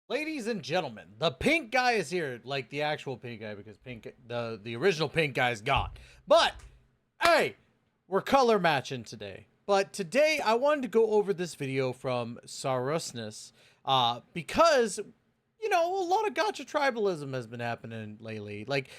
Ladies and gentlemen, the pink guy is here, like the actual pink guy, because the original pink guy is gone. But hey, we're color matching today. But today I wanted to go over this video from Sarusness, because a lot of Gacha Tribalism has been happening lately. Like,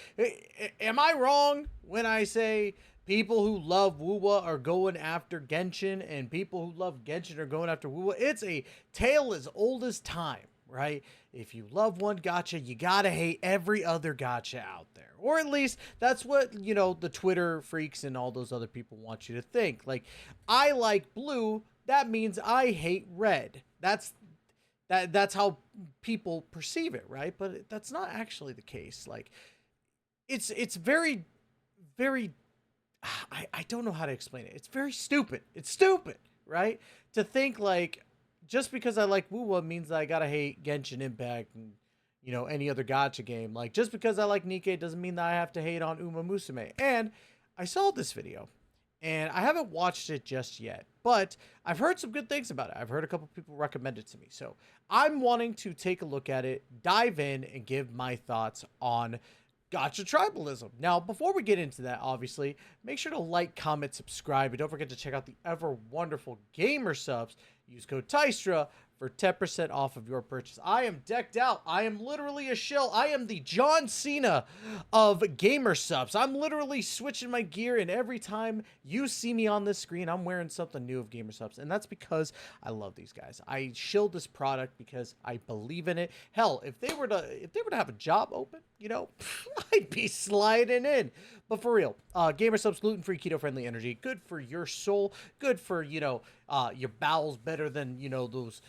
am I wrong when I say people who love Wuwa are going after Genshin, and people who love Genshin are going after Wuwa? It's a tale as old as time, right? If you love one gacha, you gotta hate every other gacha out there. Or at least that's what, the Twitter freaks and all those other people want you to think. Like, I like blue, that means I hate red. That's how people perceive it, right? But that's not actually the case. Like, it's very, very, I don't know how to explain it. It's very stupid. It's stupid, right? To think like, just because I like Wuwa means that I gotta hate Genshin Impact and, any other gacha game. Like, just because I like Nikke doesn't mean that I have to hate on Uma Musume. And I saw this video, and I haven't watched it just yet, but I've heard some good things about it. I've heard a couple people recommend it to me. So I'm wanting to take a look at it, dive in, and give my thoughts on Gacha Tribalism. Now, before we get into that, obviously, make sure to like, comment, subscribe, and don't forget to check out the ever wonderful gamer subs. Use code TYSTRA for 10% off of your purchase. I am decked out. I am literally a shill. I am the John Cena of gamer subs. I'm literally switching my gear, and every time you see me on this screen, I'm wearing something new of gamer subs, and that's because I love these guys. I shill this product because I believe in it. Hell, if they were to have a job open, I'd be sliding in. But for real, gamer subs, gluten-free, keto-friendly energy, good for your soul, good for your bowels, better than those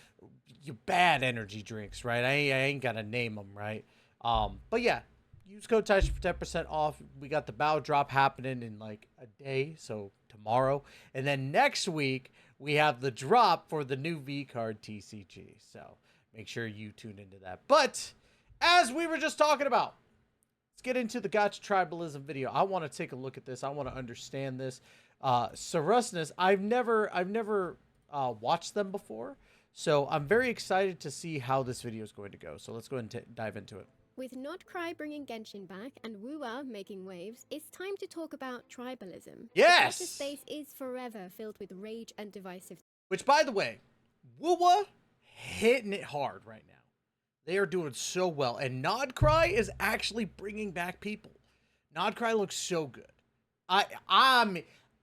your bad energy drinks, right? I ain't gotta name them, right? But yeah, use code TYSTRA for 10% off. We got the bow drop happening in like a day, so tomorrow, and then next week we have the drop for the new V card TCG. So make sure you tune into that. But as we were just talking about, let's get into the Gacha Tribalism video. I want to take a look at this. I want to understand this. Sarusness, I've never watched them before, so I'm very excited to see how this video is going to go. So let's go ahead and dive into it. With Notcry bringing Genshin back and Wuwa making waves, it's time to talk about tribalism. Yes! The space is forever filled with rage and divisive. Which, by the way, Wuwa hitting it hard right now. They are doing so well, and Nodcry is actually bringing back people. Nodcry looks so good.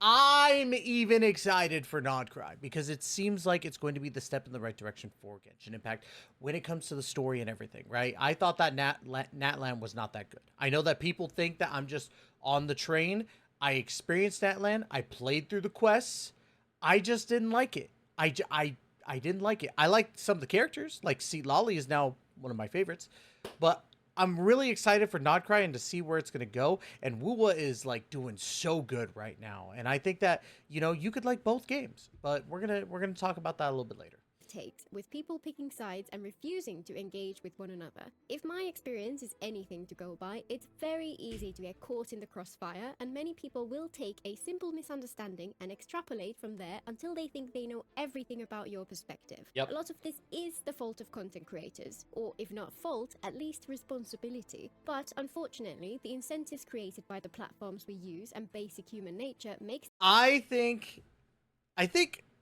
I'm even excited for Nodcry because it seems like it's going to be the step in the right direction for Genshin Impact when it comes to the story and everything, right? I thought that Natlan was not that good. I know that people think that I'm just on the train. I experienced Natlan. I played through the quests. I just didn't like it. I didn't like it. I liked some of the characters. Like, Seat Lolly is now one of my favorites. But I'm really excited for Nodcry and to see where it's going to go. And Wuwa is, like, doing so good right now. And I think that, you could like both games. But we're gonna talk about that a little bit later. Takes, with people picking sides and refusing to engage with one another. If my experience is anything to go by, it's very easy to get caught in the crossfire, and many people will take a simple misunderstanding and extrapolate from there until they think they know everything about your perspective. Yep. A lot of this is the fault of content creators, or if not fault, at least responsibility. But unfortunately, the incentives created by the platforms we use and basic human nature makes I think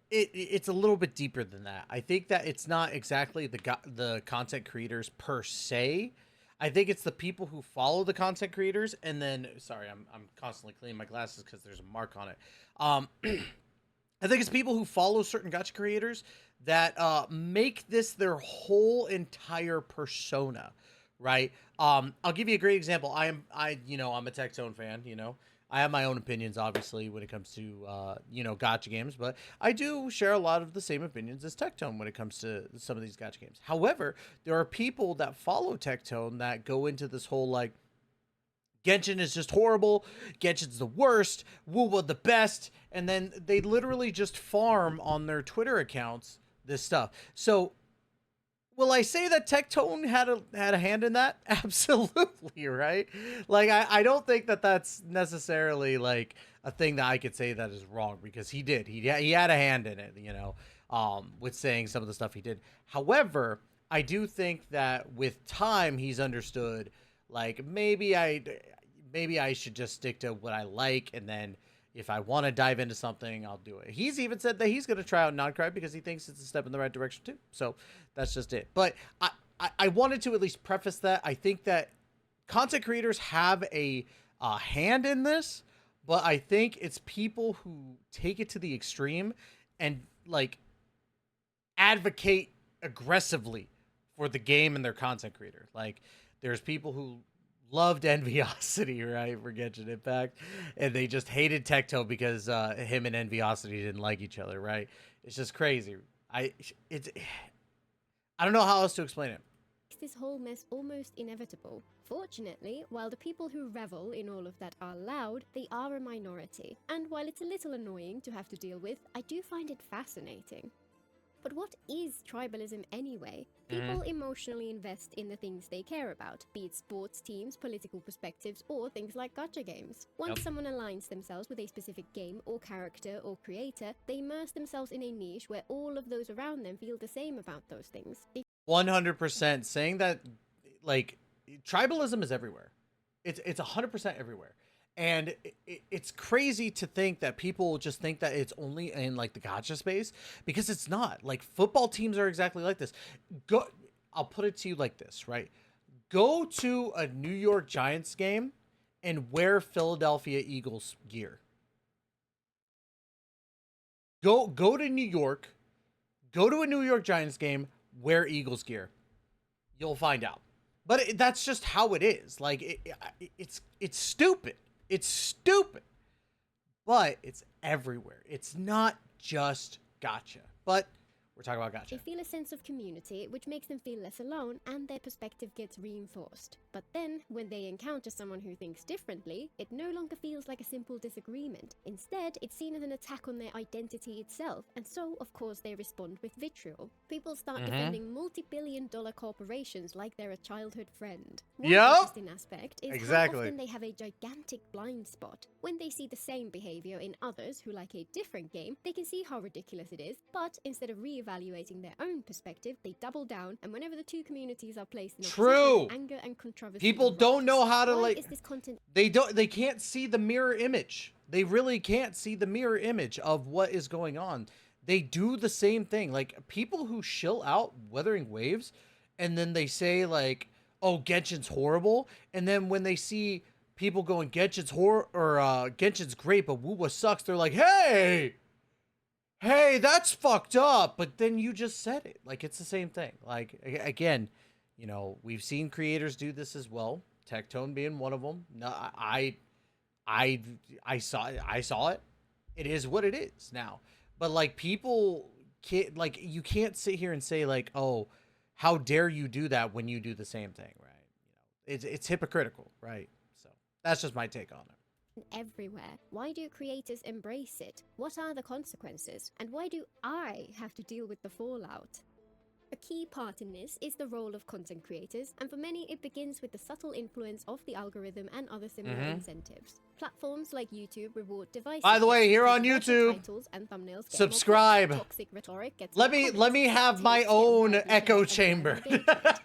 it's a little bit deeper than that. I think that it's not exactly the content creators per se. I think it's the people who follow the content creators, and then sorry, I'm constantly cleaning my glasses because there's a mark on it. I think it's people who follow certain gacha creators that make this their whole entire persona, right? I'll give you a great example. I'm a Tectone fan, I have my own opinions, obviously, when it comes to, gacha games, but I do share a lot of the same opinions as Tectone when it comes to some of these gacha games. However, there are people that follow Tectone that go into this whole, like, Genshin is just horrible, Genshin's the worst, Wuwa the best, and then they literally just farm on their Twitter accounts this stuff. So, will I say that Tectone had a hand in that? Absolutely, right? Like, I don't think that that's necessarily, like, a thing that I could say that is wrong, because he did. He had a hand in it, with saying some of the stuff he did. However, I do think that with time he's understood, like maybe I should just stick to what I like, and then if I want to dive into something, I'll do it. He's even said that he's going to try out non-cry because he thinks it's a step in the right direction too. So that's just it. But I wanted to at least preface that I think that content creators have a hand in this, but I think it's people who take it to the extreme and like advocate aggressively for the game and their content creator. Like there's people who loved Enviosity, right, for Genshin Impact, and they just hated Tectone because him and Enviosity didn't like each other, right? It's just crazy. I don't know how else to explain it. This whole mess almost inevitable. Fortunately, while the people who revel in all of that are loud, they are a minority. And while it's a little annoying to have to deal with, I do find it fascinating. But what is tribalism anyway? People emotionally invest in the things they care about, be it sports teams, political perspectives, or things like gacha games. Once someone aligns themselves with a specific game or character or creator, they immerse themselves in a niche where all of those around them feel the same about those things. 100% saying that, like, tribalism is everywhere. It's 100% everywhere. And it's crazy to think that people just think that it's only in like the gacha space, because it's not. Like football teams are exactly like this. I'll put it to you like this, right? Go to a New York Giants game and wear Philadelphia Eagles gear. Go to New York, go to a New York Giants game, wear Eagles gear. You'll find out. But that's just how it is. Like it's stupid. It's stupid, but it's everywhere. It's not just gacha, but we're talking about gacha. They feel a sense of community, which makes them feel less alone, and their perspective gets reinforced. But then, when they encounter someone who thinks differently, it no longer feels like a simple disagreement. Instead, it's seen as an attack on their identity itself, and so, of course, they respond with vitriol. People start defending multi-billion-dollar corporations like they're a childhood friend. One interesting aspect is how often they have a gigantic blind spot. When they see the same behavior in others who like a different game, they can see how ridiculous it is, but instead of reevaluating their own perspective, they double down, and whenever the two communities are placed in opposition, anger and controversy people erupts. don't know how to Why is this content? They can't see the mirror image. They really can't see the mirror image of what is going on. They do the same thing. Like people who shill out Wuthering Waves, and then they say like, "Oh, Genshin's horrible," and then when they see people going Genshin's Genshin's great, but Wuwa sucks, they're like, "Hey, that's fucked up." But then you just said it. Like it's the same thing. Like again, you know, we've seen creators do this as well. Tectone being one of them. No, I saw it. It is what it is now. But like people can't, like you can't sit here and say like, "Oh, how dare you do that," when you do the same thing, right? You know, it's hypocritical, right? So that's just my take on it. Everywhere. Why do creators embrace it? What are the consequences? And why do I have to deal with the fallout? A key part in this is the role of content creators, and for many it begins with the subtle influence of the algorithm and other similar incentives. Platforms like YouTube reward devices. By the way, here on because YouTube, titles and thumbnails get subscribe. more toxic rhetoric gets Let more me comments, have my takes get own widely echo shared, and chamber.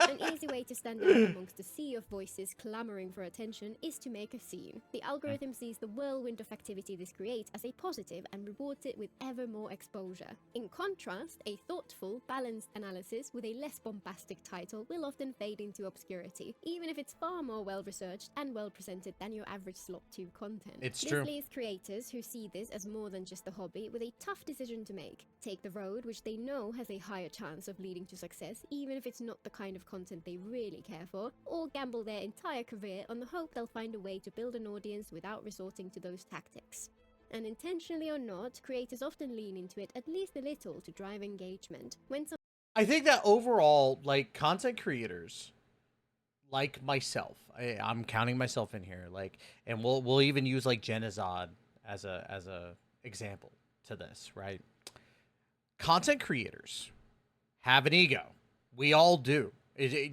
An easy way to stand out amongst a sea of voices clamoring for attention is to make a scene. The algorithm sees the whirlwind of activity this creates as a positive and rewards it with ever more exposure. In contrast, a thoughtful, balanced analysis with a less bombastic title will often fade into obscurity, even if it's far more well-researched and well-presented than your average slot 2 content. It's true. This leaves creators who see this as more than just a hobby with a tough decision to make. Take the road which they know has a higher chance of leading to success, even if it's not the kind of content they really care for, or gamble their entire career on the hope they'll find a way to build an audience without resorting to those tactics. And intentionally or not, creators often lean into it at least a little to drive engagement. I think that overall, like content creators, like myself, I'm counting myself in here, like, and we'll even use like Genizod as a example to this, right? Content creators have an ego. We all do.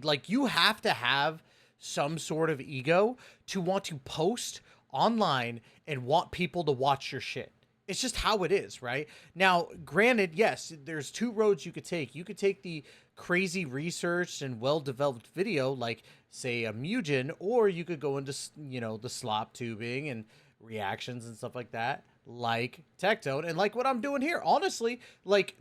Like you have to have some sort of ego to want to post online and want people to watch your shit. It's just how it is, right? Now, granted, yes, there's two roads you could take. You could take the crazy researched and well-developed video, like say a Mugen, or you could go into, you know, the slop tubing and reactions and stuff like that, like Tectone, and like what I'm doing here. Honestly, like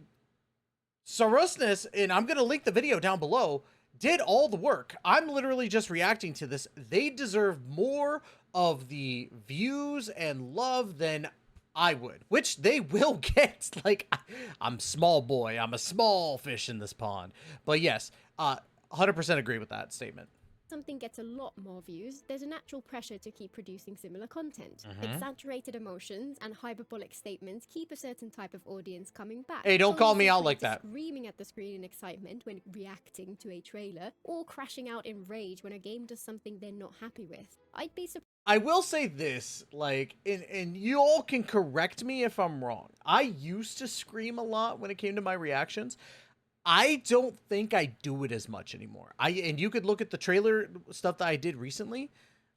Sarusness, and I'm gonna link the video down below, did all the work. I'm literally just reacting to this. They deserve more of the views and love than I would, which they will get. Like, I'm small boy. I'm a small fish in this pond. But yes, 100% agree with that statement. Something gets a lot more views, there's a natural pressure to keep producing similar content. Exaggerated emotions and hyperbolic statements keep a certain type of audience coming back. Hey, don't call me out like that. Screaming at the screen in excitement when reacting to a trailer, or crashing out in rage when a game does something they're not happy with. I'd be surprised. I will say this, like, and you all can correct me if I'm wrong. I used to scream a lot when it came to my reactions. I don't think I do it as much anymore. And you could look at the trailer stuff that I did recently.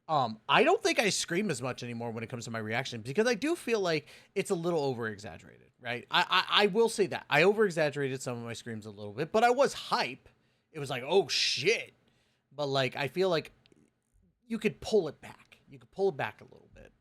I don't think I scream as much anymore when it comes to my reaction, because I do feel like it's a little over exaggerated, right? I will say that I over exaggerated some of my screams a little bit, but I was hype. It was like, oh shit. But like, I feel like you could pull it back. You could pull it back a little bit.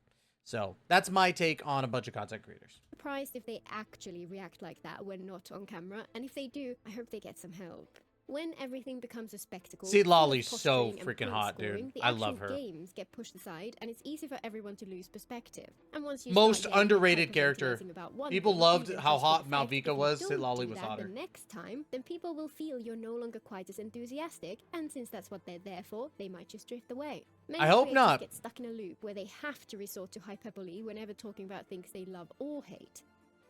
So that's my take on a bunch of content creators. Surprised if they actually react like that when not on camera, and if they do, I hope they get some help. When everything becomes a spectacle, See, full of Lolly's so posturing and freaking point hot, scoring, dude. the I love actual her. games get pushed aside, and it's easy for everyone to lose perspective. And once you Most start getting underrated character. hyperventilating about one People thing, loved even how just for hot the fact Malvika if you was. don't Sid Lolly do was that hotter. the next time, then people will feel you're no longer quite as enthusiastic, and since that's what they're there for, they might just drift away. Many I hope creators not. get stuck in a loop where they have to resort to hyperbole whenever talking about things they love or hate.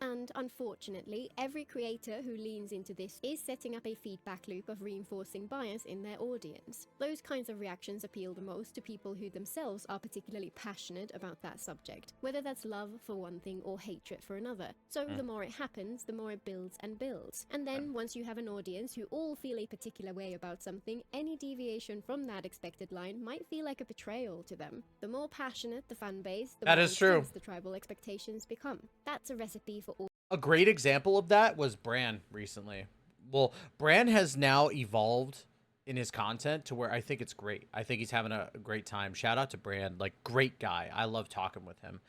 And unfortunately, every creator who leans into this is setting up a feedback loop of reinforcing bias in their audience. Those kinds of reactions appeal the most to people who themselves are particularly passionate about that subject, whether that's love for one thing or hatred for another. So the more it happens, the more it builds and builds. And then once you have an audience who all feel a particular way about something, any deviation from that expected line might feel like a betrayal to them. The more passionate the fan base, the That more is true. intense the tribal expectations become. That's a recipe for all. A great example of that was Bran recently. Well, Bran has now evolved in his content to where I think it's great. I think he's having a great time. Shout out to Bran, like, great guy. I love talking with him.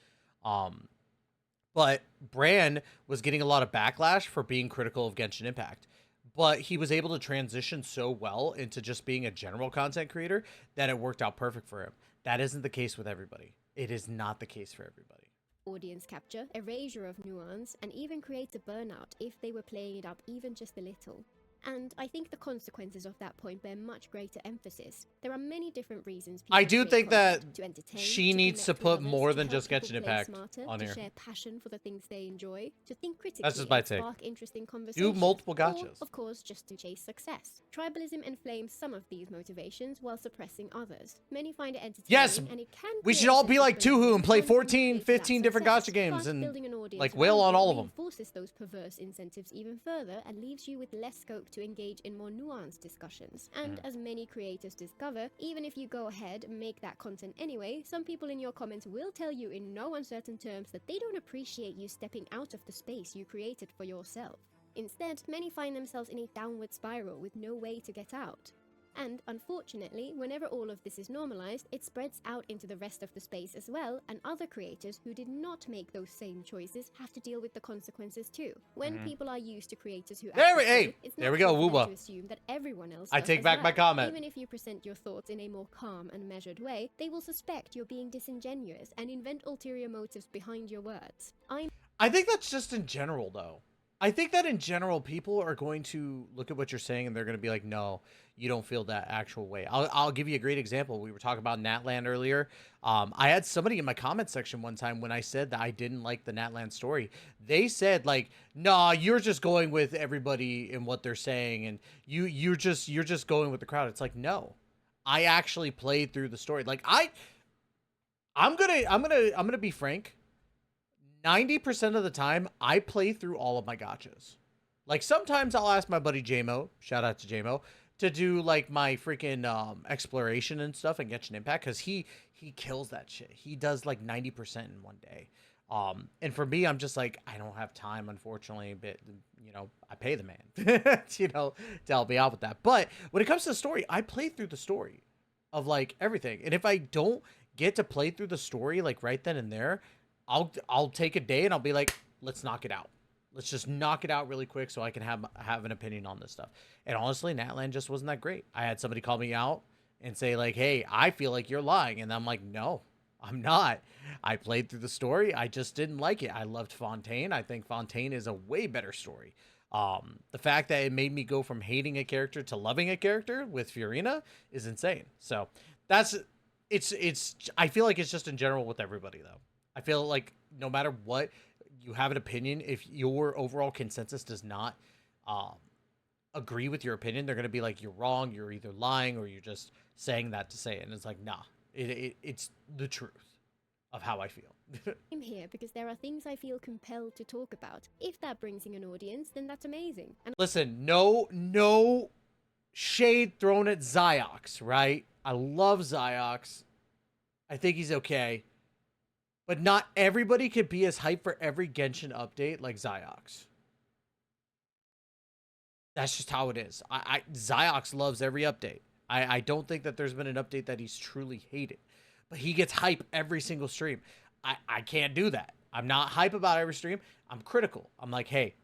But Bran was getting a lot of backlash for being critical of Genshin Impact. But he was able to transition so well into just being a general content creator that it worked out perfect for him. That isn't the case with everybody. It is not the case for everybody. Audience capture, erasure of nuance, and even create a burnout if they were playing it up even just a little. And I think the consequences of that point bear much greater emphasis. There are many different reasons people I do create think that content: to entertain, she to needs to connect with put others, more to than help just people Genshin play Impact smarter, on to here. share passion for the things they enjoy, to think critically That's just my and take. spark interesting conversations. Do multiple Or, gachas. of course, just to chase success. Tribalism inflames some of these motivations while suppressing others. Many find it entertaining, Yes, and it can we create should a all sense be of like Tuhu belonging and play once someone 14, creates that 15 different success. gacha games Plus, and, building an audience like, whale on around all it of them. reinforces those perverse incentives even further and leaves you with less scope to engage in more nuanced discussions. And as many creators discover, even if you go ahead and make that content anyway, some people in your comments will tell you in no uncertain terms that they don't appreciate you stepping out of the space you created for yourself. Instead, many find themselves in a downward spiral with no way to get out. And unfortunately, whenever all of this is normalized, it spreads out into the rest of the space as well, and other creators who did not make those same choices have to deal with the consequences too. When people are used to creators who There we- actually hey, do, it's there we natural go, for them Wooba. to assume that everyone else I does take as back my well. comment. Even if you present your thoughts in a more calm and measured way, they will suspect you're being disingenuous and invent ulterior motives behind your words. I think that's just in general, though. I think that in general, people are going to look at what you're saying and they're going to be like, no, you don't feel that actual way. I'll give you a great example. We were talking about Natland earlier. I had somebody in my comment section one time when I said that I didn't like the Natland story. They said, like, nah, you're just going with everybody and what they're saying, and you're just going with the crowd. It's like, no, I actually played through the story. Like, I'm gonna be frank. 90% of the time, I play through all of my gachas. Like, sometimes I'll ask my buddy JMO, shout out to JMO, to do, like, my freaking exploration and stuff and Genshin Impact, because he kills that shit. He does, like, 90% in one day. And for me, I'm just like, I don't have time, unfortunately, but I pay the man, to help me out with that. But when it comes to the story, I play through the story of like everything. And if I don't get to play through the story like right then and there, I'll take a day and I'll be like, let's knock it out. Let's just knock it out really quick so I can have an opinion on this stuff. And honestly, Natland just wasn't that great. I had somebody call me out and say like, hey, I feel like you're lying. And I'm like, no, I'm not. I played through the story. I just didn't like it. I loved Fontaine. I think Fontaine is a way better story. The fact that it made me go from hating a character to loving a character with Fiorina is insane. So it's I feel like it's just in general with everybody though. I feel like no matter what, you have an opinion. If your overall consensus does not agree with your opinion, they're going to be like, you're wrong, you're either lying, or you're just saying that to say it. And it's like, nah, it's the truth of how I feel. I'm here because there are things I feel compelled to talk about. If that brings in an audience, then that's amazing. And Listen, no shade thrown at Ziox, right? I love Ziox. I think he's okay. But not everybody could be as hyped for every Genshin update like Ziox. That's just how it is. Ziox loves every update. I don't think that there's been an update that he's truly hated. But he gets hype every single stream. I can't do that. I'm not hype about every stream. I'm critical. I'm like, hey,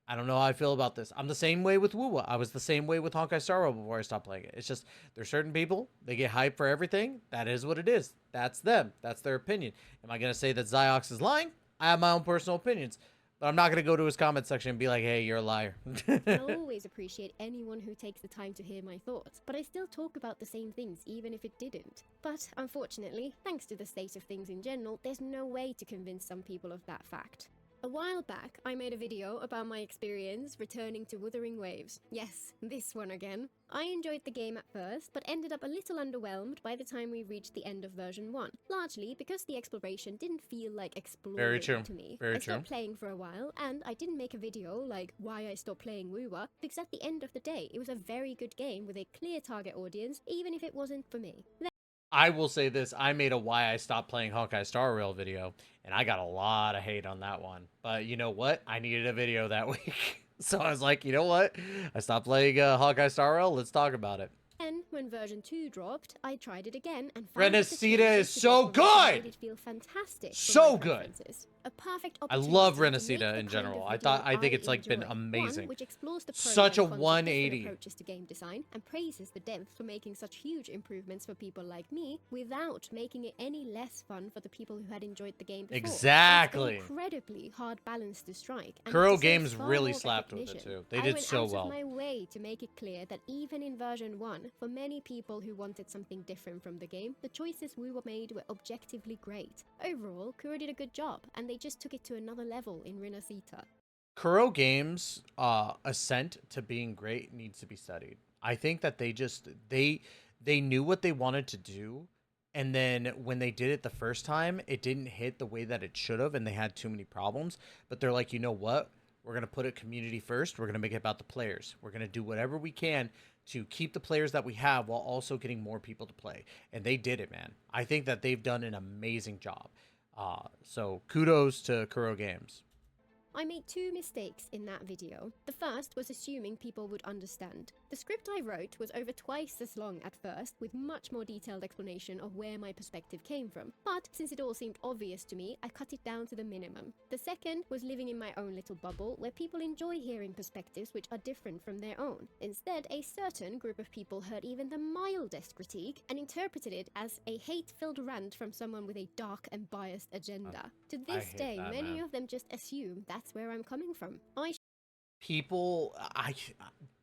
I don't know how I feel about this. I'm the same way with Wuwa. I was the same way with Honkai Star Rail before I stopped playing it. It's just, there's certain people, they get hyped for everything. That is what it is. That's them. That's their opinion. Am I going to say that Ziox is lying? I have my own personal opinions. But I'm not going to go to his comment section and be like, hey, you're a liar. I always appreciate anyone who takes the time to hear my thoughts, but I still talk about the same things even if it didn't. But unfortunately, thanks to the state of things in general, there's no way to convince some people of that fact. A while back, I made a video about my experience returning to Wuthering Waves. Yes, this one again. I enjoyed the game at first, but ended up a little underwhelmed by the time we reached the end of version 1. Largely because the exploration didn't feel like exploring to me. Very I stopped true. playing for a while, and I didn't make a video like why I stopped playing Wuwa, because at the end of the day, it was a very good game with a clear target audience, even if it wasn't for me. I will say this. I made a why I stopped playing Honkai Star Rail video, and I got a lot of hate on that one. But you know what? I needed a video that week. So I was like, you know what? I stopped playing Honkai Star Rail. Let's talk about it. Then, when version 2 dropped, I tried it again and found Renacita is so good! Made it feel fantastic. So good! A perfect I opportunity love to make Renacita the in kind general. of I think video it's like been enjoy. amazing. One which explores the pros Such a and cons of different 180. approaches to game design and praises the devs for making such huge improvements for people like me without making it any less fun for the people who had enjoyed the game before. Exactly. It's an incredibly hard balance to strike. And Kuro it deserves Games far really more slapped with it recognition. too. They I did went so out well. of my way to make it clear that even in version 1, for many people who wanted something different from the game, the choices we were made were objectively great. Overall, Kuro did a good job, and they just took it to another level in Renacita. Kuro Games' ascent to being great needs to be studied. I think that they knew what they wanted to do, and then when they did it the first time, it didn't hit the way that it should have, and they had too many problems. But they're like, you know what? We're gonna put it community first. We're gonna make it about the players. We're gonna do whatever we can to keep the players that we have while also getting more people to play. And they did it, man. I think that they've done an amazing job. So kudos to Kuro Games. I made two mistakes in that video. The first was assuming people would understand. The script I wrote was over twice as long at first, with much more detailed explanation of where my perspective came from. But since it all seemed obvious to me, I cut it down to the minimum. The second was living in my own little bubble where people enjoy hearing perspectives which are different from their own. Instead, a certain group of people heard even the mildest critique and interpreted it as a hate-filled rant from someone with a dark and biased agenda. To this hate day, that, many man. of them just assume that's where I'm coming from.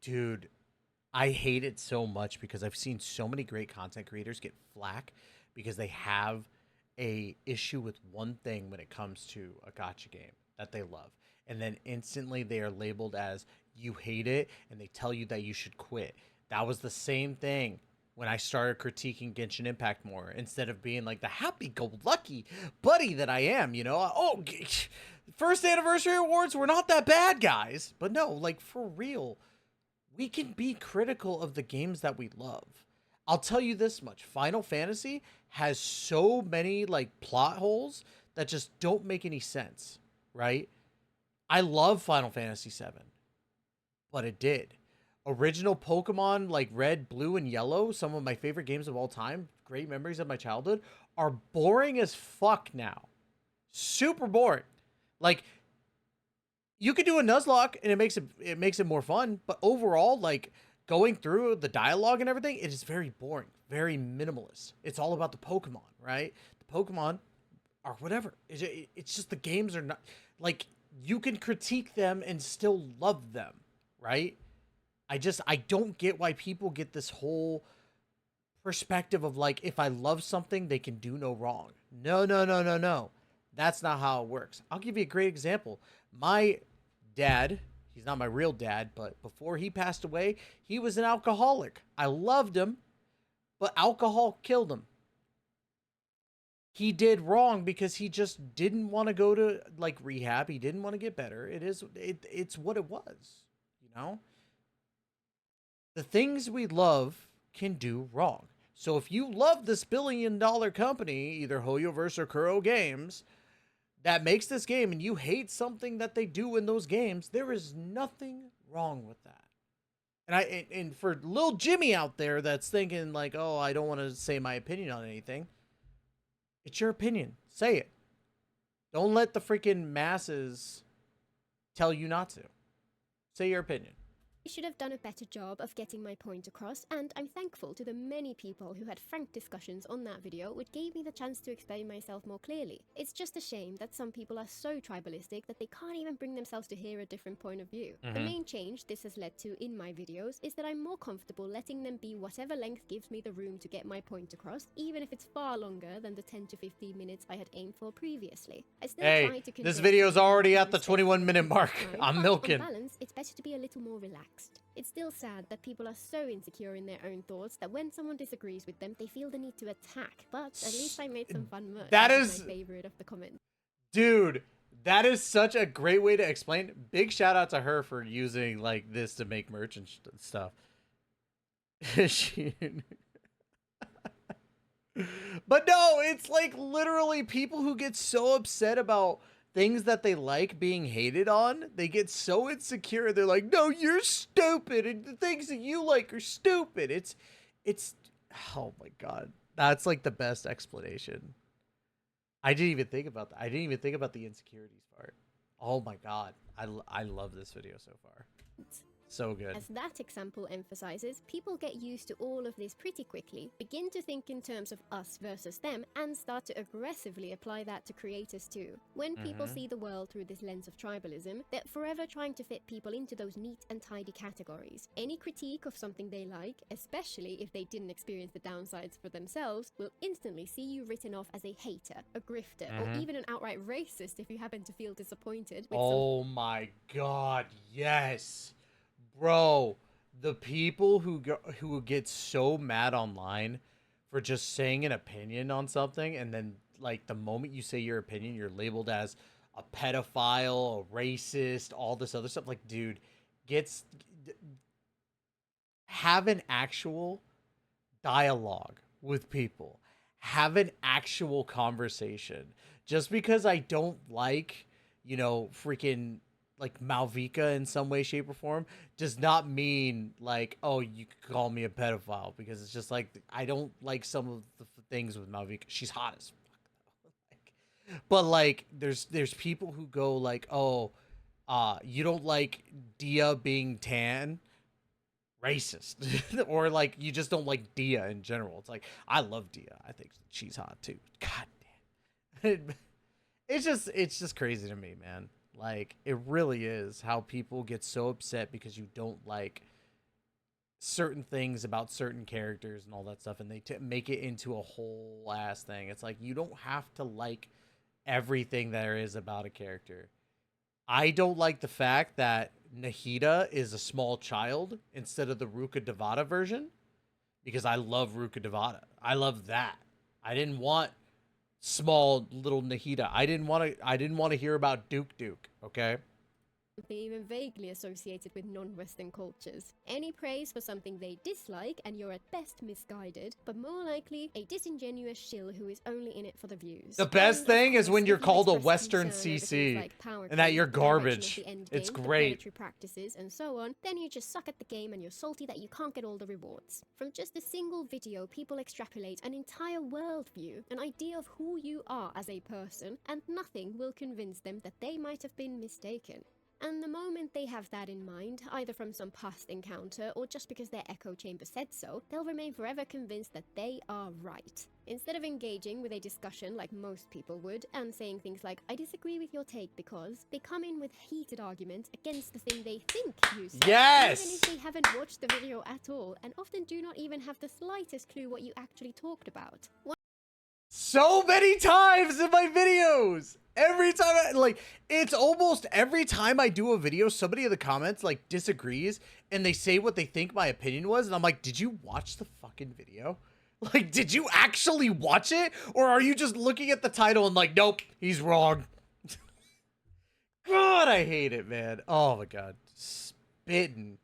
Dude, I hate it so much because I've seen so many great content creators get flack because they have a issue with one thing when it comes to a gacha game that they love, and then instantly they are labeled as you hate it and they tell you that you should quit. That was the same thing when I started critiquing Genshin Impact more, instead of being like the happy-go-lucky buddy that I am, you know? Oh, first anniversary awards were not that bad, guys. But no, like, for real, we can be critical of the games that we love. I'll tell you this much. Final Fantasy has so many, like, plot holes that just don't make any sense, right? I love Final Fantasy VII, but it did. Original Pokemon like Red, Blue, and Yellow, some of my favorite games of all time, great memories of my childhood, are boring as fuck now. Super boring. Like, you could do a Nuzlocke and it makes it more fun, but overall, like, going through the dialogue and everything, it is very boring, very minimalist. It's all about the Pokemon, right? The Pokemon are whatever. It's just the games are not, like, you can critique them and still love them, right? I don't get why people get this whole perspective of like, if I love something, they can do no wrong. No, no, no, no, no. That's not how it works. I'll give you a great example. My dad, he's not my real dad, but before he passed away, he was an alcoholic. I loved him, but alcohol killed him. He did wrong because he just didn't want to go to like rehab. He didn't want to get better. It's what it was, you know? The things we love can do wrong. So if you love this billion-dollar company, either Hoyoverse or Kuro Games, that makes this game, and you hate something that they do in those games, there is nothing wrong with that. And for little Jimmy out there that's thinking like, oh, I don't want to say my opinion on anything, it's your opinion. Say it. Don't let the freaking masses tell you not to. Say your opinion. I should have done a better job of getting my point across, and I'm thankful to the many people who had frank discussions on that video, which gave me the chance to explain myself more clearly. It's just a shame that some people are so tribalistic that they can't even bring themselves to hear a different point of view. The main change this has led to in my videos is that I'm more comfortable letting them be whatever length gives me the room to get my point across, even if it's far longer than the 10 to 15 minutes I had aimed for previously. I still try to this video's already at the 21-minute mark. I'm On milking. balance, it's better to be a little more relaxed. It's still sad that people are so insecure in their own thoughts that when someone disagrees with them, they feel the need to attack. But at least I made some fun merch. That is is my favorite of the comments. Dude, that is such a great way to explain. Big shout out to her for using like this to make merch and stuff. But no, it's like literally people who get so upset about things that they like being hated on. They get so insecure. They're like, no, you're stupid. And the things that you like are stupid. It's, oh my God. That's like the best explanation. I didn't even think about that. I didn't even think about the insecurities part. Oh my God. I love this video so far. So good. As that example emphasizes, people get used to all of this pretty quickly, begin to think in terms of us versus them, and start to aggressively apply that to creators too. When people see the world through this lens of tribalism, they're forever trying to fit people into those neat and tidy categories. Any critique of something they like, especially if they didn't experience the downsides for themselves, will instantly see you written off as a hater, a grifter, or even an outright racist if you happen to feel disappointed with Oh my God, yes. Bro, the people who get so mad online for just saying an opinion on something, and then like the moment you say your opinion, you're labeled as a pedophile, a racist, all this other stuff. Like, dude, have an actual dialogue with people. Have an actual conversation. Just because I don't like, you know, freaking like Malvika in some way, shape, or form does not mean like, oh, you could call me a pedophile, because it's just like, I don't like some of the things with Malvika. She's hot as fuck though. But like, there's people who go like, oh, you don't like Dia being tan, racist. Or like, you just don't like Dia in general. It's like, I love Dia. I think she's hot too. God damn. It's just crazy to me, man. Like, it really is how people get so upset because you don't like certain things about certain characters and all that stuff, and they make it into a whole ass thing. It's like, you don't have to like everything there is about a character. I don't like the fact that Nahida is a small child instead of the Ruka Devata version, because I love Ruka Devata. I love that. I didn't want small little Nahida. I didn't want to hear about Duke, okay? even vaguely associated with non-Western cultures. Any praise for something they dislike, and you're at best misguided, but more likely a disingenuous shill who is only in it for the views. The best And, thing is course, when you're if you called a express Western concern over things CC like power and that creep, you're the direction of garbage. the end It's game, great. the poetry practices, and so on, then you just suck at the game and you're salty that you can't get all the rewards. From just a single video, people extrapolate an entire worldview, an idea of who you are as a person, and nothing will convince them that they might have been mistaken. And the moment they have that in mind, either from some past encounter or just because their echo chamber said so, they'll remain forever convinced that they are right. Instead of engaging with a discussion like most people would, and saying things like, I disagree with your take because, they come in with heated arguments against the thing they think you said. Yes! Even if they haven't watched the video at all, and often do not even have the slightest clue what you actually talked about. So many times in my videos. Every time it's almost every time I do a video, somebody in the comments like disagrees and they say what they think my opinion was. And I'm like, did you watch the fucking video? Like, did you actually watch it? Or are you just looking at the title and like, nope, he's wrong. God, I hate it, man. Oh my God. Spitting.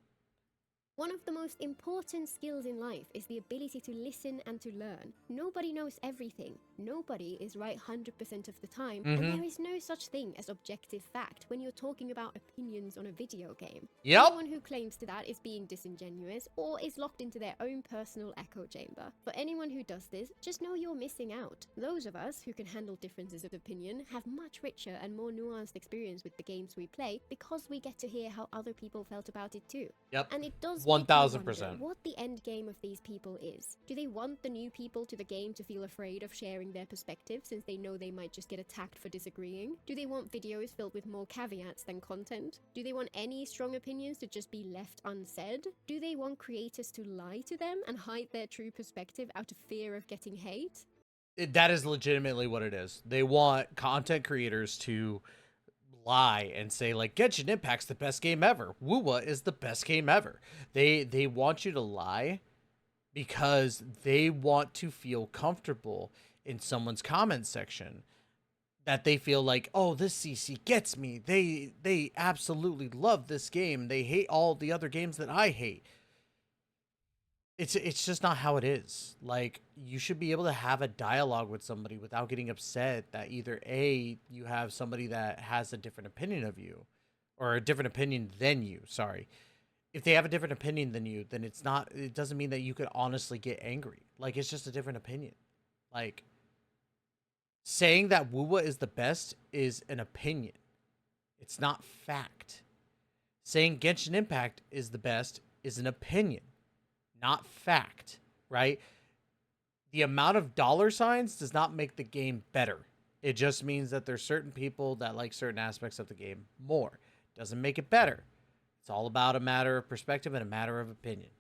One of the most important skills in life is the ability to listen and to learn. Nobody knows everything. Nobody is right 100% of the time. And there is no such thing as objective fact when you're talking about opinions on a video game. Yep. Anyone who claims to that is being disingenuous or is locked into their own personal echo chamber. For anyone who does this, just know you're missing out. Those of us who can handle differences of opinion have much richer and more nuanced experience with the games we play because we get to hear how other people felt about it too. Yep. And it does 1000%. what the end game of these people is. Do they want the new people to the game to feel afraid of sharing their perspective since they know they might just get attacked for disagreeing? Do they want videos filled with more caveats than content? Do they want any strong opinions to just be left unsaid? Do they want creators to lie to them and hide their true perspective out of fear of getting hate? That is legitimately what it is. They want content creators to lie and say like Genshin Impact's the best game ever. Wuwa is the best game ever. They want you to lie because they want to feel comfortable in someone's comment section, that they feel like, oh, this CC gets me. They absolutely love this game. They hate all the other games that I hate. It's just not how it is. Like, you should be able to have a dialogue with somebody without getting upset that either A, you have somebody that has a different opinion of you, or a different opinion than you, sorry. If they have a different opinion than you, then it doesn't mean that you could honestly get angry. Like, it's just a different opinion. Like, saying that Wuwa is the best is an opinion. It's not fact. Saying Genshin Impact is the best is an opinion, not fact, right? The amount of dollar signs does not make the game better. It just means that there's certain people that like certain aspects of the game more. Doesn't make it better. It's all about a matter of perspective and a matter of opinion.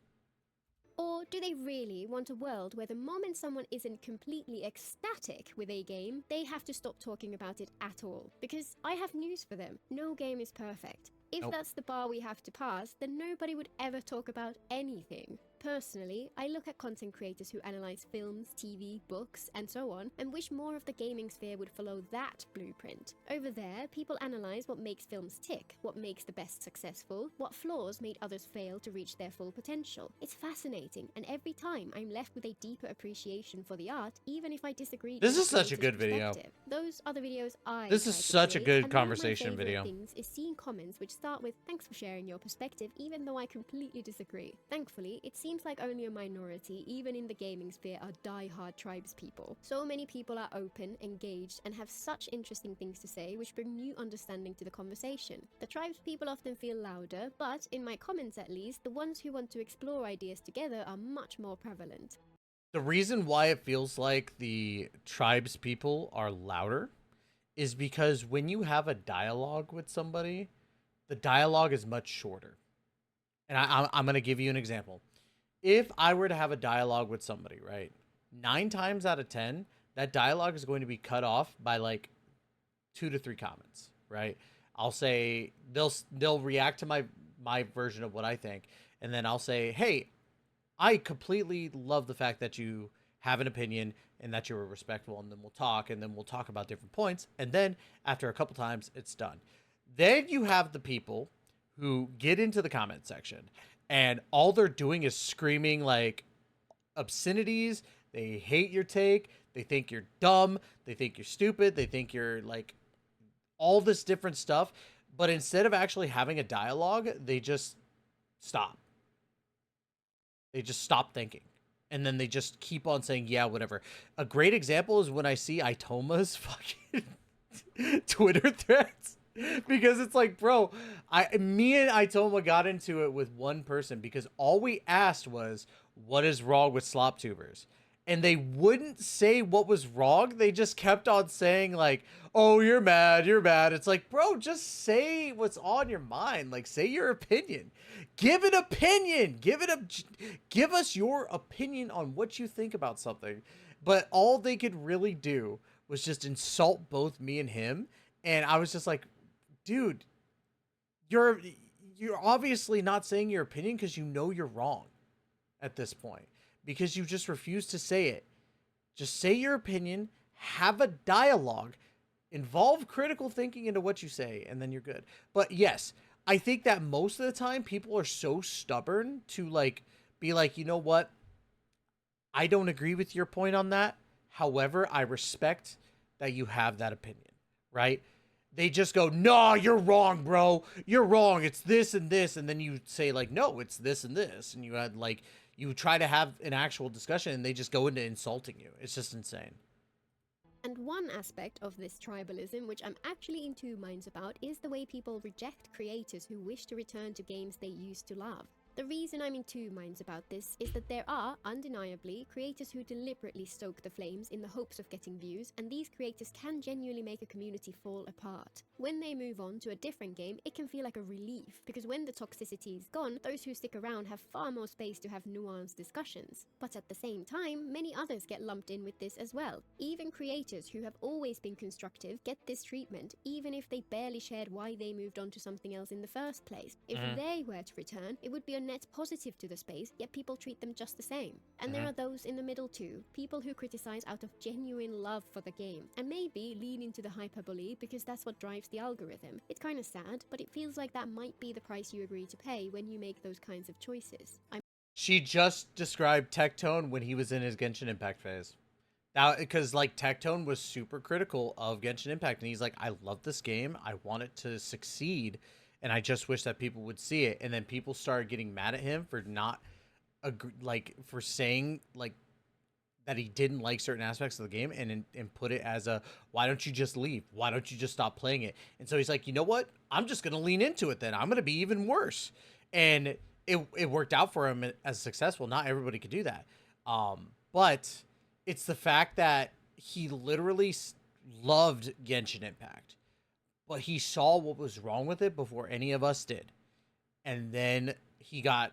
Or do they really want a world where the moment someone isn't completely ecstatic with a game, they have to stop talking about it at all? Because I have news for them. No game is perfect. If Nope. that's the bar we have to pass, then nobody would ever talk about anything. Personally, I look at content creators who analyze films, TV, books, and so on, and wish more of the gaming sphere would follow that blueprint. Over there, people analyze what makes films tick, what makes the best successful, what flaws made others fail to reach their full potential. It's fascinating, and every time I'm left with a deeper appreciation for the art, even if I disagree. This with is the such a creator's good video. perspective. Those are the videos I This try is to such a create, good and one of my conversation favorite video. things is seeing comments which start with, "Thanks for sharing your perspective, even though I completely disagree." Thankfully, it seems like only a minority, even in the gaming sphere, are die-hard tribes people. So many people are open, engaged, and have such interesting things to say, which bring new understanding to the conversation. The tribes people often feel louder, but in my comments at least, the ones who want to explore ideas together are much more prevalent. The reason why it feels like the tribes people are louder is because when you have a dialogue with somebody, the dialogue is much shorter. And I'm going to give you an example. If I were to have a dialogue with somebody, right, 9 times out of 10, that dialogue is going to be cut off by like 2 to 3 comments, right? I'll say they'll react to my version of what I think, and then I'll say, "Hey, I completely love the fact that you have an opinion and that you're respectful," and then we'll talk about different points, and then after a couple times, it's done. Then you have the people who get into the comment section and all they're doing is screaming like obscenities. They hate your take. They think you're dumb. They think you're stupid. They think you're like all this different stuff. But instead of actually having a dialogue, they just stop. They just stop thinking. And then they just keep on saying, yeah, whatever. A great example is when I see Itoma's fucking Twitter threads. Because it's like, bro, me and Itoma got into it with one person because all we asked was, what is wrong with slop tubers? And they wouldn't say what was wrong. They just kept on saying like, oh, you're mad, you're mad. It's like, bro, just say what's on your mind. Like, say your opinion. Give an opinion. Give us your opinion on what you think about something. But all they could really do was just insult both me and him. And I was just like, dude, you're obviously not saying your opinion because you know you're wrong at this point. Because you just refuse to say it. Just say your opinion, have a dialogue, involve critical thinking into what you say, and then you're good. But yes, I think that most of the time people are so stubborn to like be like, you know what? I don't agree with your point on that. However, I respect that you have that opinion, right? They just go, no, you're wrong, bro. You're wrong. It's this and this. And then you say like, no, it's this and this. And you had like, you try to have an actual discussion and they just go into insulting you. It's just insane. And one aspect of this tribalism, which I'm actually in two minds about, is the way people reject creators who wish to return to games they used to love. The reason I'm in two minds about this is that there are, undeniably, creators who deliberately stoke the flames in the hopes of getting views, and these creators can genuinely make a community fall apart. When they move on to a different game, it can feel like a relief, because when the toxicity is gone, those who stick around have far more space to have nuanced discussions. But at the same time, many others get lumped in with this as well. Even creators who have always been constructive get this treatment, even if they barely shared why they moved on to something else in the first place. If they were to return, it would be a net positive to the space, yet people treat them just the same. And there are those in the middle too, people who criticize out of genuine love for the game, and maybe lean into the hyperbole because that's what drives the algorithm. It's kinda sad, but it feels like that might be the price you agree to pay when you make those kinds of choices. She just described Tectone when he was in his Genshin Impact phase. Now, because like Tectone was super critical of Genshin Impact, and he's like, I love this game, I want it to succeed, and I just wish that people would see it. And then people started getting mad at him for not for saying like that he didn't like certain aspects of the game, and put it as a, why don't you just leave? Why don't you just stop playing it? And so he's like, you know what? I'm just gonna lean into it then. I'm gonna be even worse. And it worked out for him as successful. Not everybody could do that. But it's the fact that he literally loved Genshin Impact, but he saw what was wrong with it before any of us did. And then he got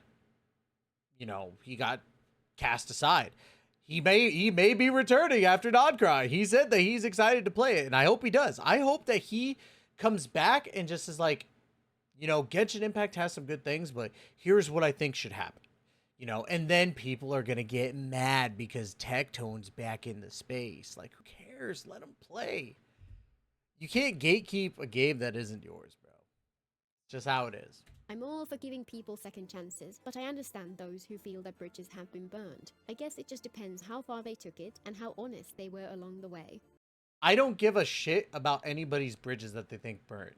cast aside. He may be returning after Nodcry. He said that he's excited to play it, and I hope he does. I hope that he comes back and just is like, Genshin Impact has some good things, but here's what I think should happen. And then people are going to get mad because Tectone's back in the space. Like, who cares? Let him play. You can't gatekeep a game that isn't yours, bro. It's just how it is. I'm all for giving people second chances, but I understand those who feel their bridges have been burned. I guess it just depends how far they took it and how honest they were along the way. I don't give a shit about anybody's bridges that they think burnt.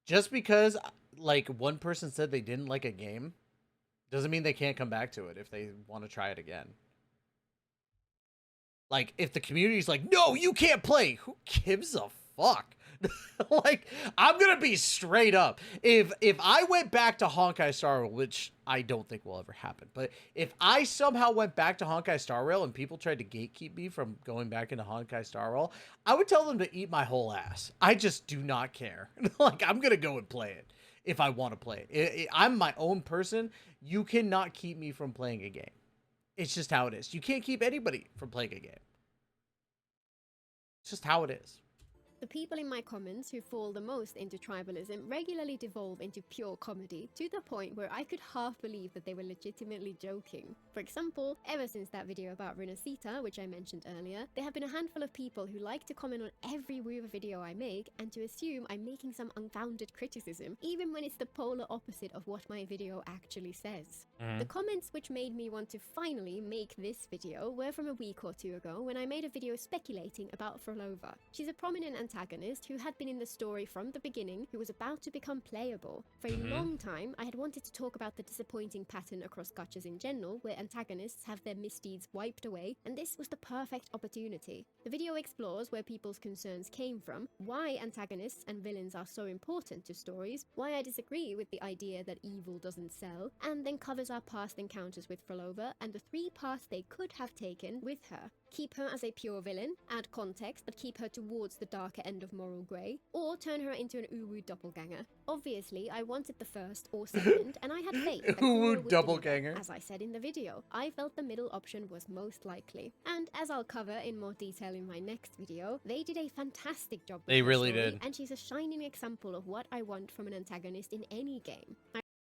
Just because, like, one person said they didn't like a game doesn't mean they can't come back to it if they want to try it again. Like, if the community's like, no, you can't play, who gives a fuck? Like, I'm gonna be straight up. If I went back to Honkai Star Rail, which I don't think will ever happen, but if I somehow went back to Honkai Star Rail and people tried to gatekeep me from going back into Honkai Star Rail, I would tell them to eat my whole ass. I just do not care. Like, I'm gonna go and play it if I want to play it. I'm my own person. You cannot keep me from playing a game. It's just how it is. You can't keep anybody from playing a game. It's just how it is. The people in my comments who fall the most into tribalism regularly devolve into pure comedy, to the point where I could half believe that they were legitimately joking. For example, ever since that video about Renacita, which I mentioned earlier, there have been a handful of people who like to comment on every Weaver video I make and to assume I'm making some unfounded criticism, even when it's the polar opposite of what my video actually says. The comments which made me want to finally make this video were from a week or two ago when I made a video speculating about Frolova. She's a prominent antagonist who had been in the story from the beginning, who was about to become playable. For a long time, I had wanted to talk about the disappointing pattern across gachas in general, where antagonists have their misdeeds wiped away, and this was the perfect opportunity. The video explores where people's concerns came from, why antagonists and villains are so important to stories, why I disagree with the idea that evil doesn't sell, and then covers our past encounters with Frolova and the 3 paths they could have taken with her. Keep her as a pure villain, add context but keep her towards the darker end of moral grey, or turn her into an Uwu doppelganger. Obviously, I wanted the first or second, and I had faith that Kuro would doppelganger. deliver. As I said in the video, I felt the middle option was most likely. And as I'll cover in more detail in my next video, they did a fantastic job with They her really story, did. and she's a shining example of what I want from an antagonist in any game.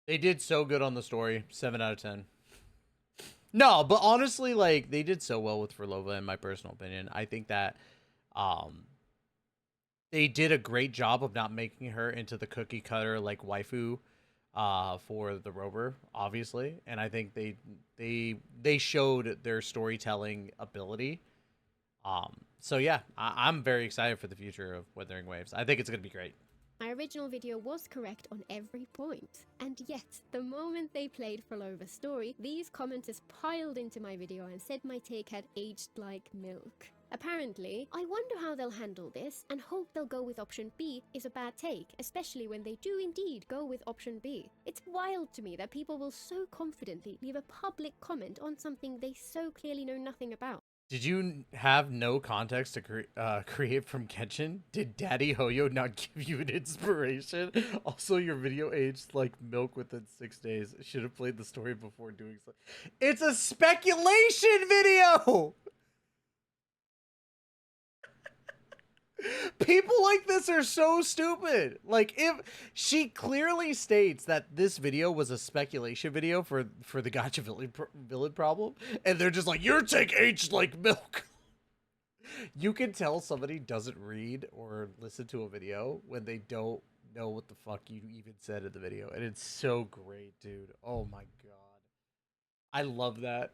They did so good on the story. 7 out of 10. No, but honestly, like, they did so well with Frolova, in my personal opinion. I think that they did a great job of not making her into the cookie cutter, like, waifu for the rover, obviously. And I think they showed their storytelling ability. So yeah, I'm very excited for the future of Wuthering Waves. I think it's going to be great. My original video was correct on every point, and yet, the moment they played Frolova's story, these commenters piled into my video and said my take had aged like milk. Apparently, I wonder how they'll handle this, and hope they'll go with option B is a bad take, especially when they do indeed go with option B. It's wild to me that people will so confidently leave a public comment on something they so clearly know nothing about. Did you have no context to create from Genshin? Did Daddy Hoyo not give you an inspiration? Also, your video aged like milk within 6 days. Should have played the story before doing so. It's a speculation video! People like this are so stupid. Like, if she clearly states that this video was a speculation video for the Gacha villain problem, and they're just like, your take aged like milk. You can tell somebody doesn't read or listen to a video when they don't know what the fuck you even said in the video, and it's so great, dude. Oh my god, I love that.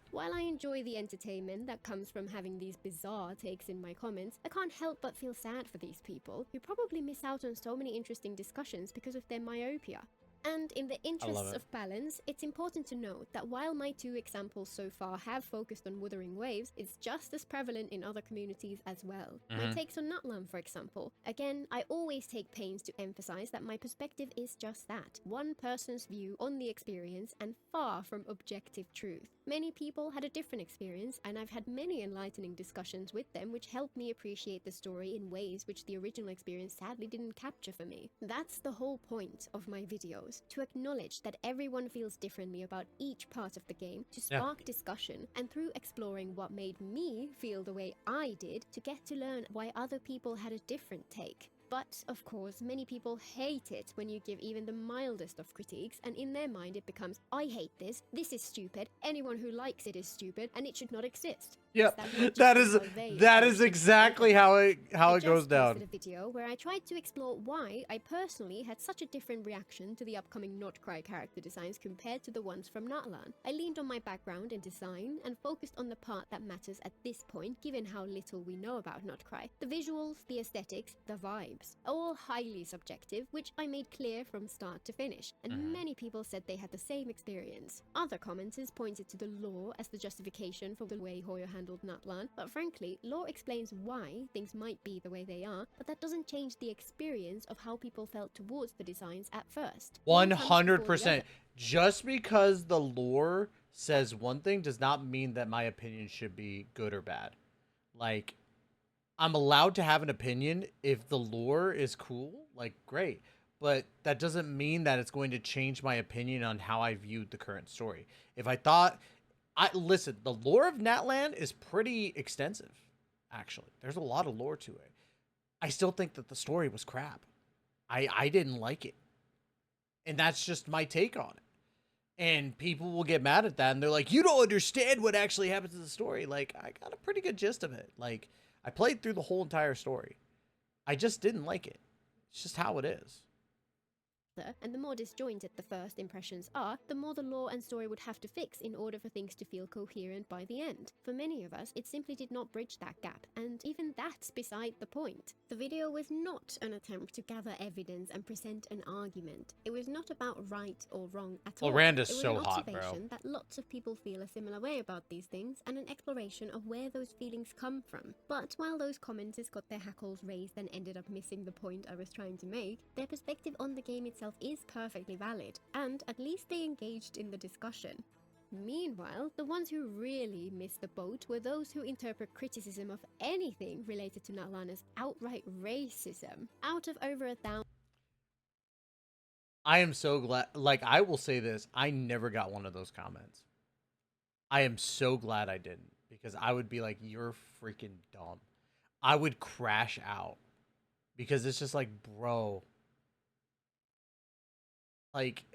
While I enjoy the entertainment that comes from having these bizarre takes in my comments, I can't help but feel sad for these people who probably miss out on so many interesting discussions because of their myopia. And in the interests of balance, it's important to note that while my 2 examples so far have focused on Wuthering Waves, it's just as prevalent in other communities as well. My takes on Nutlam, for example. Again, I always take pains to emphasize that my perspective is just that, one person's view on the experience and far from objective truth. Many people had a different experience, and I've had many enlightening discussions with them which helped me appreciate the story in ways which the original experience sadly didn't capture for me. That's the whole point of my videos, to acknowledge that everyone feels differently about each part of the game, to spark discussion, and through exploring what made me feel the way I did, to get to learn why other people had a different take. But, of course, many people hate it when you give even the mildest of critiques, and in their mind it becomes, I hate this is stupid, anyone who likes it is stupid, and it should not exist. Yep, that is exactly how it goes down. I just posted a video where I tried to explore why I personally had such a different reaction to the upcoming Not Cry character designs compared to the ones from Natlan. I leaned on my background in design and focused on the part that matters at this point, given how little we know about Not Cry. The visuals, the aesthetics, the vibes, all highly subjective, which I made clear from start to finish, and many people said they had the same experience. Other commenters pointed to the lore as the justification for the way Hoyo handled Natlan, but frankly, lore explains why things might be the way they are, but that doesn't change the experience of how people felt towards the designs at first. 100%. Just because the lore says one thing does not mean that my opinion should be good or bad. Like, I'm allowed to have an opinion if the lore is cool, like, great. But that doesn't mean that it's going to change my opinion on how I viewed the current story. If I thought... listen, the lore of Natlan is pretty extensive, actually. There's a lot of lore to it. I still think that the story was crap. I didn't like it. And that's just my take on it. And people will get mad at that, and they're like, you don't understand what actually happens in the story. Like, I got a pretty good gist of it. Like, I played through the whole entire story. I just didn't like it. It's just how it is. And the more disjointed the first impressions are, the more the lore and story would have to fix in order for things to feel coherent by the end. For many of us, it simply did not bridge that gap, and even that's beside the point. The video was not an attempt to gather evidence and present an argument. It was not about right or wrong at all. Loranda's It was so an hot, bro. observation that lots of people feel a similar way about these things, and an exploration of where those feelings come from. But while those commenters got their hackles raised and ended up missing the point I was trying to make, their perspective on the game itself is perfectly valid, and at least they engaged in the discussion. Meanwhile, the ones who really missed the boat were those who interpret criticism of anything related to Natlan as outright racism. Out of over 1,000... I am so glad, like, I will say this, I never got one of those comments. I am so glad I didn't, because I would be like, you're freaking dumb. I would crash out, because it's just like, bro, like,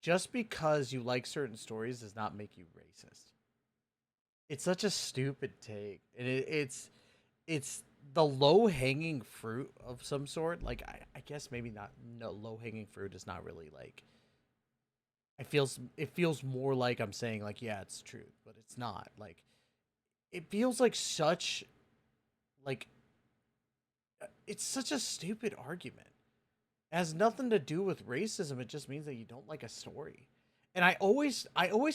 just because you like certain stories does not make you racist. It's such a stupid take. And it's the low-hanging fruit of some sort. Like, I guess maybe not. No, low-hanging fruit is not really, like, it feels more like I'm saying, like, yeah, it's true, but it's not. Like, it feels like such, like, it's such a stupid argument. It has nothing to do with racism. It just means that you don't like a story. And I always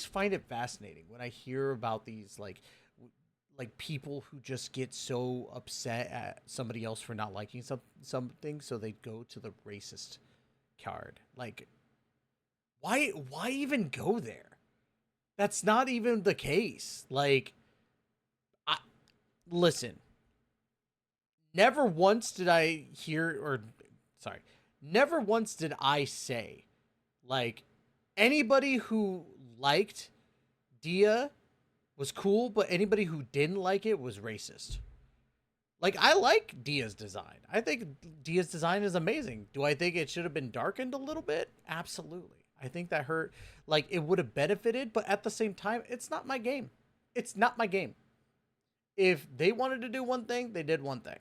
find it fascinating when I hear about these like people who just get so upset at somebody else for not liking something, so they go to the racist card. Like, why even go there? That's not even the case. Like, listen. Never once did I say, like, anybody who liked Dia was cool, but anybody who didn't like it was racist. Like, I like Dia's design. I think Dia's design is amazing. Do I think it should have been darkened a little bit? Absolutely. I think that hurt. Like, it would have benefited, but at the same time, it's not my game. It's not my game. If they wanted to do one thing, they did one thing.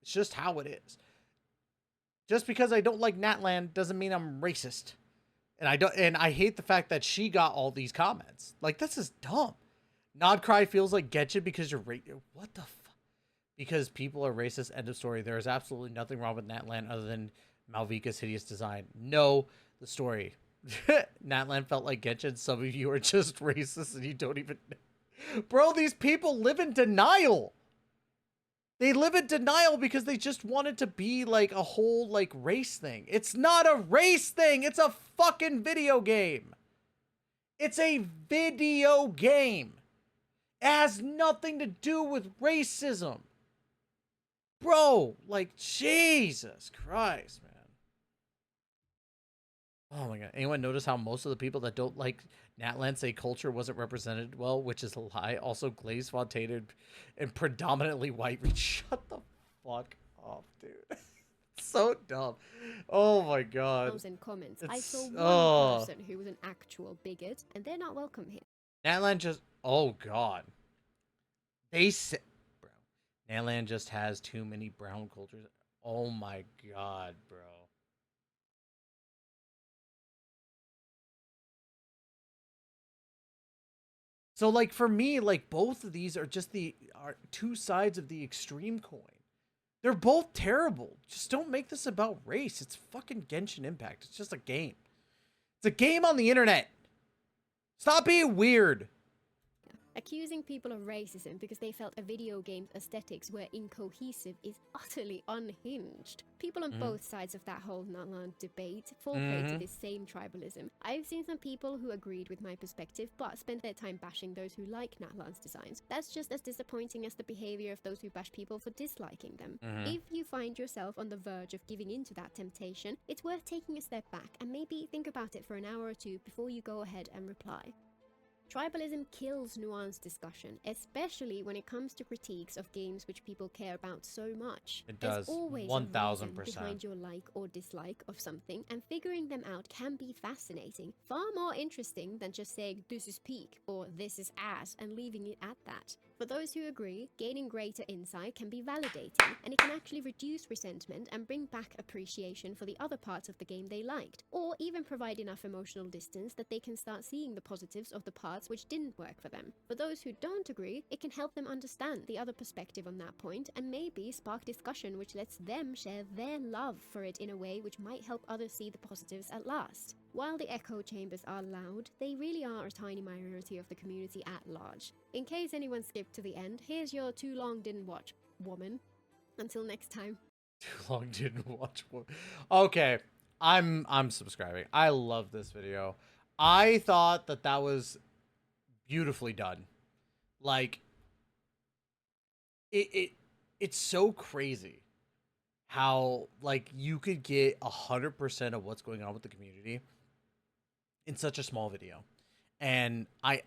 It's just how it is. Just because I don't like Natlan doesn't mean I'm racist. And I hate the fact that she got all these comments. Like, this is dumb. Nodcry feels like Genshin because you're what the fuck? Because people are racist, end of story. There is absolutely nothing wrong with Natlan other than Malvika's hideous design. No, the story. Natlan felt like Genshin. Some of you are just racist and you don't even know. Bro, these people live in denial. They live in denial because they just want it to be like a whole like race thing. It's not a race thing. It's a fucking video game. It's a video game. It has nothing to do with racism. Bro, like, Jesus Christ, man. Oh my god. Anyone notice how most of the people that don't like Natlan say culture wasn't represented well, which is a lie. Also, Glaze Fontaine and predominantly white. Shut the fuck up, dude. So dumb. Oh my god. In comments, I It's- saw one person who was an actual bigot, and they're not welcome here. Natlan just... Oh god. They said... Bro. Natlan just has too many brown cultures. Oh my god, bro. So, like, for me, like, both of these are just are two sides of the extreme coin. They're both terrible. Just don't make this about race. It's fucking Genshin Impact. It's just a game. It's a game on the internet. Stop being weird. Accusing people of racism because they felt a video game's aesthetics were incohesive is utterly unhinged. People on both sides of that whole Natlan debate fall prey to this same tribalism. I've seen some people who agreed with my perspective but spent their time bashing those who like Natlan's designs. That's just as disappointing as the behavior of those who bash people for disliking them. If you find yourself on the verge of giving into that temptation, it's worth taking a step back and maybe think about it for an hour or two before you go ahead and reply. Tribalism kills nuanced discussion, especially when it comes to critiques of games which people care about so much. It There's does, always a 1000%. reason behind your like or dislike of something, and figuring them out can be fascinating. Far more interesting than just saying this is peak or this is ass and leaving it at that. For those who agree, gaining greater insight can be validating, and it can actually reduce resentment and bring back appreciation for the other parts of the game they liked, or even provide enough emotional distance that they can start seeing the positives of the parts which didn't work for them. For those who don't agree, it can help them understand the other perspective on that point, and maybe spark discussion which lets them share their love for it in a way which might help others see the positives at last. While the echo chambers are loud, they really are a tiny minority of the community at large. In case anyone skipped to the end, here's your too long didn't watch, woman. Until next time. Too long didn't watch one. Okay, I'm subscribing. I love this video. I thought that was beautifully done. Like it's so crazy how like you could get 100% of what's going on with the community in such a small video. And I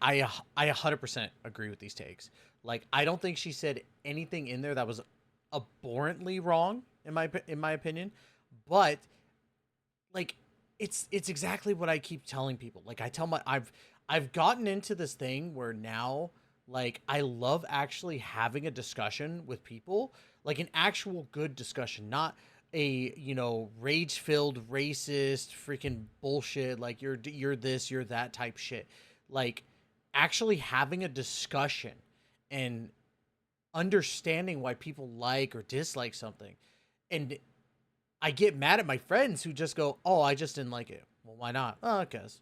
100% agree with these takes. Like, I don't think she said anything in there that was abhorrently wrong in my opinion, but like it's exactly what I keep telling people. Like, I've gotten into this thing where now, like, I love actually having a discussion with people, like an actual good discussion, not a, you know, rage-filled racist freaking bullshit like you're this, you're that type shit. Like, actually having a discussion and understanding why people like or dislike something. And I get mad at my friends who just go, "Oh, I just didn't like it." Well, why not? Oh, because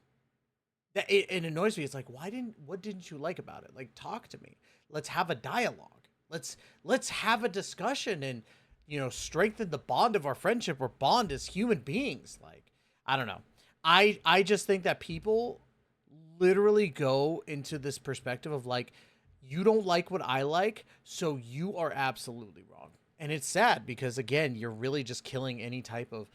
that it annoys me. It's like, what didn't you like about it? Like, talk to me. Let's have a dialogue. Let's have a discussion and, you know, strengthen the bond of our friendship or bond as human beings. Like, I don't know. I just think that people literally go into this perspective of like, you don't like what I like, so you are absolutely wrong. And it's sad because, again, you're really just killing any type of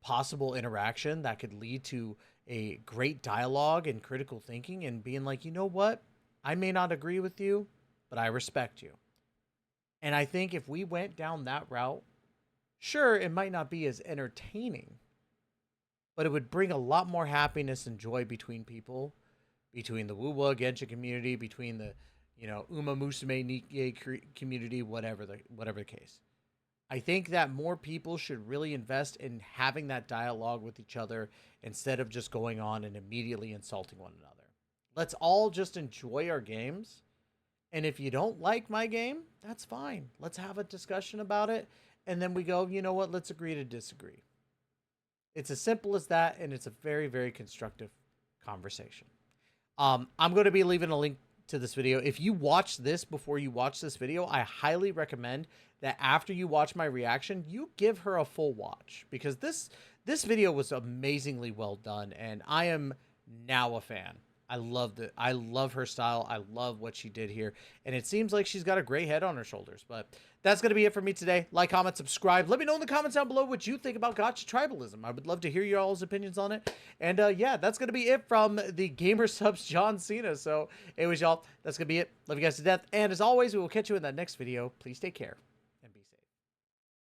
possible interaction that could lead to a great dialogue and critical thinking and being like, you know what? I may not agree with you, but I respect you. And I think if we went down that route, sure, it might not be as entertaining, but it would bring a lot more happiness and joy between people, between the Wuwa Genshin community, between the, you know, Uma Musume Nikkei community, whatever the case. I think that more people should really invest in having that dialogue with each other instead of just going on and immediately insulting one another. Let's all just enjoy our games. And if you don't like my game, that's fine. Let's have a discussion about it. And then we go, you know what? Let's agree to disagree. It's as simple as that. And it's a very, very constructive conversation. I'm going to be leaving a link to this video. If you watch this before you watch this video, I highly recommend that after you watch my reaction, you give her a full watch, because this video was amazingly well done, and I am now a fan. I loved it. I love her style. I love what she did here, and it seems like she's got a gray head on her shoulders. But that's going to be it for me today. Like, comment, subscribe. Let me know in the comments down below what you think about Gacha Tribalism. I would love to hear your all's opinions on it. And yeah, that's going to be it from the Gamer Subs John Cena. So anyways, y'all, that's going to be it. Love you guys to death. And as always, we will catch you in that next video. Please take care.